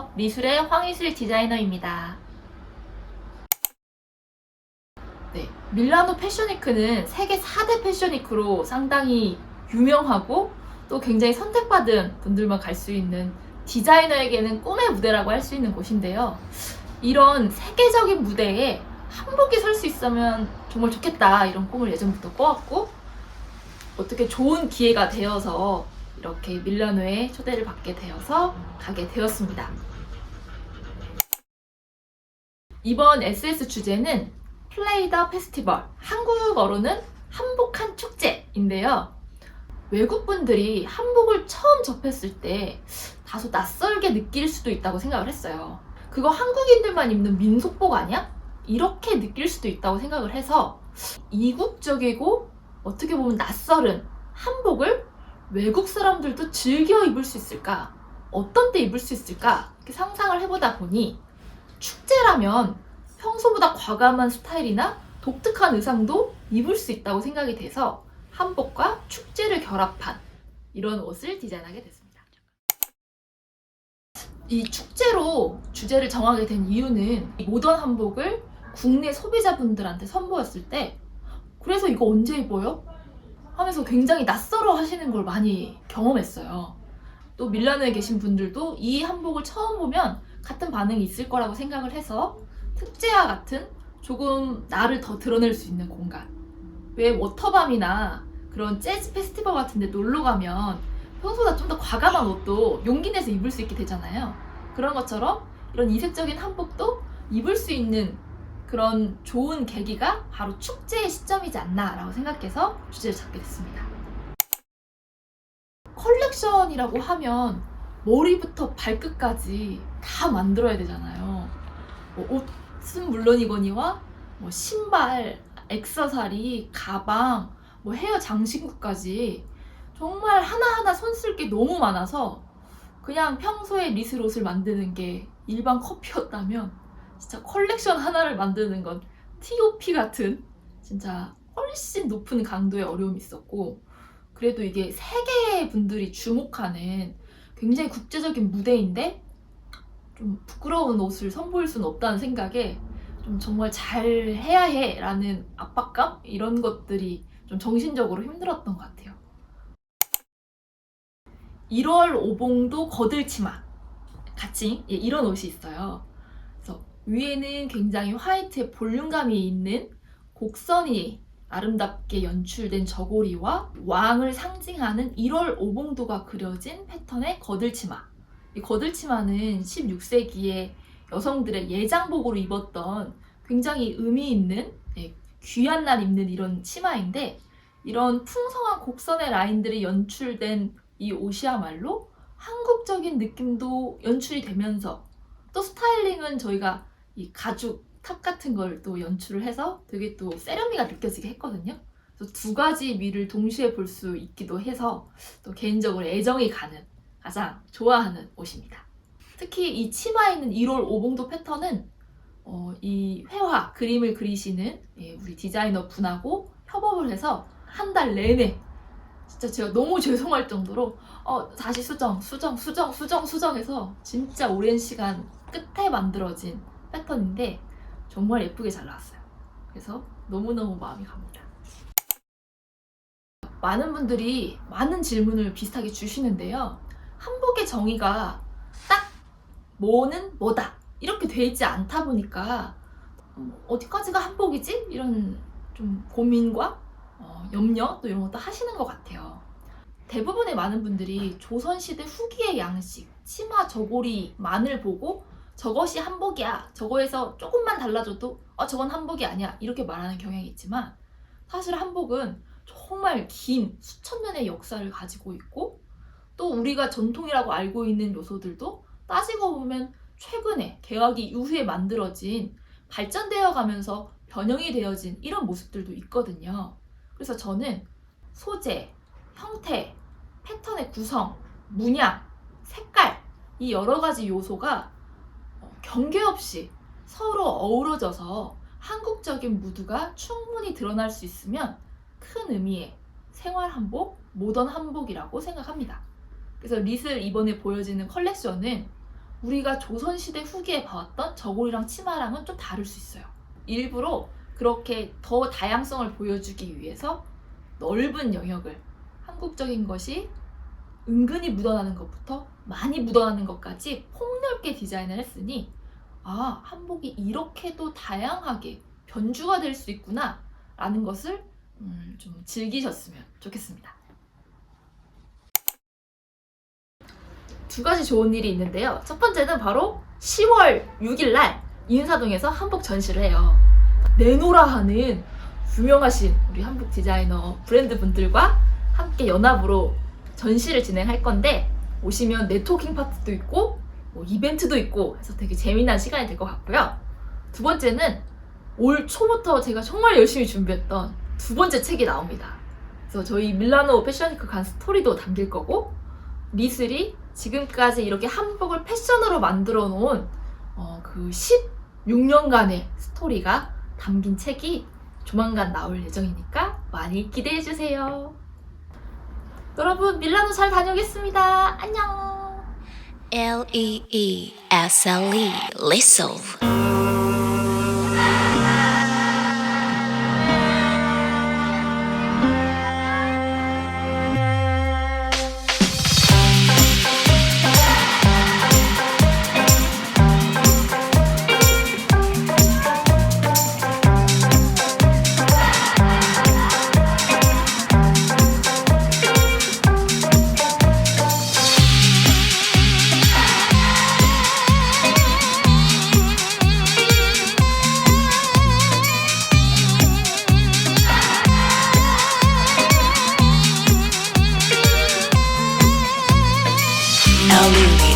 안녕하세요. 미술의 황희슬 디자이너입니다. 네, 밀라노 패션위크는 세계 4대 패션위크로 상당히 유명하고 또 굉장히 선택받은 분들만 갈 수 있는 디자이너에게는 꿈의 무대라고 할 수 있는 곳인데요. 이런 세계적인 무대에 한복이 설 수 있으면 정말 좋겠다, 이런 꿈을 예전부터 꿔왔고, 어떻게 좋은 기회가 되어서 이렇게 밀라노에 초대를 받게 되어서 가게 되었습니다. 이번 SS 주제는 플레이 더 페스티벌, 한국어로는 한복한 축제인데요. 외국분들이 한복을 처음 접했을 때 다소 낯설게 느낄 수도 있다고 생각을 했어요. 그거 한국인들만 입는 민속복 아니야? 이렇게 느낄 수도 있다고 생각을 해서 이국적이고 어떻게 보면 낯설은 한복을 외국 사람들도 즐겨 입을 수 있을까? 어떤 때 입을 수 있을까? 이렇게 상상을 해보다 보니 축제라면 평소보다 과감한 스타일이나 독특한 의상도 입을 수 있다고 생각이 돼서 한복과 축제를 결합한 이런 옷을 디자인하게 됐습니다. 이 축제로 주제를 정하게 된 이유는 이 모던 한복을 국내 소비자분들한테 선보였을 때 그래서 이거 언제 입어요? 하면서 굉장히 낯설어 하시는 걸 많이 경험했어요. 또 밀라노에 계신 분들도 이 한복을 처음 보면 같은 반응이 있을 거라고 생각을 해서 특제와 같은 조금 나를 더 드러낼 수 있는 공간. 왜 워터밤이나 그런 재즈 페스티벌 같은 데 놀러 가면 평소보다 좀 더 과감한 옷도 용기 내서 입을 수 있게 되잖아요. 그런 것처럼 이런 이색적인 한복도 입을 수 있는 그런 좋은 계기가 바로 축제의 시점이지 않나라고 생각해서 주제를 잡게 됐습니다. 컬렉션이라고 하면 머리부터 발끝까지 다 만들어야 되잖아요. 뭐 옷은 물론이거니와 뭐 신발, 액세서리, 가방, 뭐 헤어 장신구까지 정말 하나하나 손 쓸 게 너무 많아서 그냥 평소에 리슬 옷을 만드는 게 일반 커피였다면 진짜 컬렉션 하나를 만드는 건 TOP 같은 진짜 훨씬 높은 강도의 어려움이 있었고, 그래도 이게 세계 분들이 주목하는 굉장히 국제적인 무대인데 좀 부끄러운 옷을 선보일 수는 없다는 생각에 좀 정말 잘 해야 해 라는 압박감? 이런 것들이 좀 정신적으로 힘들었던 것 같아요. 1월 오봉도 거들치마 같이 이런 옷이 있어요. 그래서 위에는 굉장히 화이트의 볼륨감이 있는 곡선이 아름답게 연출된 저고리와 왕을 상징하는 1월 오봉도가 그려진 패턴의 거들치마. 이 거들치마는 16세기에 여성들의 예장복으로 입었던 굉장히 의미 있는 귀한 날 입는 이런 치마인데, 이런 풍성한 곡선의 라인들이 연출된 이 옷이야말로 한국적인 느낌도 연출이 되면서 또 스타일링은 저희가 이 가죽 탑 같은 걸 또 연출을 해서 되게 또 세련미가 느껴지게 했거든요. 그래서 두 가지 미를 동시에 볼 수 있기도 해서 또 개인적으로 애정이 가는 가장 좋아하는 옷입니다. 특히 이 치마에 있는 1월 오봉도 패턴은 이 회화 그림을 그리시는 우리 디자이너 분하고 협업을 해서 한 달 내내 진짜 제가 너무 죄송할 정도로 다시 수정해서 진짜 오랜 시간 끝에 만들어진 패턴인데 정말 예쁘게 잘 나왔어요. 그래서 너무너무 마음이 갑니다. 많은 분들이 많은 질문을 비슷하게 주시는데요. 한복의 정의가 딱 뭐는 뭐다 이렇게 돼 있지 않다 보니까 어디까지가 한복이지? 이런 좀 고민과 염려 또 이런 것도 하시는 것 같아요. 대부분의 많은 분들이 조선시대 후기의 양식, 치마, 저고리만을 보고 저것이 한복이야, 저거에서 조금만 달라져도 저건 한복이 아니야 이렇게 말하는 경향이 있지만, 사실 한복은 정말 긴 수천 년의 역사를 가지고 있고 또 우리가 전통이라고 알고 있는 요소들도 따지고 보면 최근에 개화기 이후에 만들어진 발전되어 가면서 변형이 되어진 이런 모습들도 있거든요. 그래서 저는 소재, 형태, 패턴의 구성, 문양, 색깔 이 여러 가지 요소가 경계 없이 서로 어우러져서 한국적인 무드가 충분히 드러날 수 있으면 큰 의미의 생활 한복, 모던 한복이라고 생각합니다. 그래서 리슬 이번에 보여지는 컬렉션은 우리가 조선시대 후기에 봐왔던 저고리랑 치마랑은 좀 다를 수 있어요. 일부러 그렇게 더 다양성을 보여주기 위해서 넓은 영역을, 한국적인 것이 은근히 묻어나는 것부터 많이 묻어나는 것까지 폭넓게 디자인을 했으니 한복이 이렇게도 다양하게 변주가 될 수 있구나 라는 것을 좀 즐기셨으면 좋겠습니다. 두 가지 좋은 일이 있는데요. 첫 번째는 바로 10월 6일 날 인사동에서 한복 전시를 해요. 내노라 하는 유명하신 우리 한복 디자이너 브랜드 분들과 함께 연합으로 전시를 진행할 건데, 오시면 네트워킹 파티도 있고 이벤트도 있고 해서 되게 재미난 시간이 될 것 같고요. 두 번째는 올 초부터 제가 정말 열심히 준비했던 두 번째 책이 나옵니다. 그래서 저희 밀라노 패션위크 간 스토리도 담길 거고, 미술이 지금까지 이렇게 한복을 패션으로 만들어 놓은 그 16년간의 스토리가 담긴 책이 조만간 나올 예정이니까 많이 기대해 주세요. 여러분, 밀라노 잘 다녀오겠습니다. 안녕. Leesle, Lissel. Louis.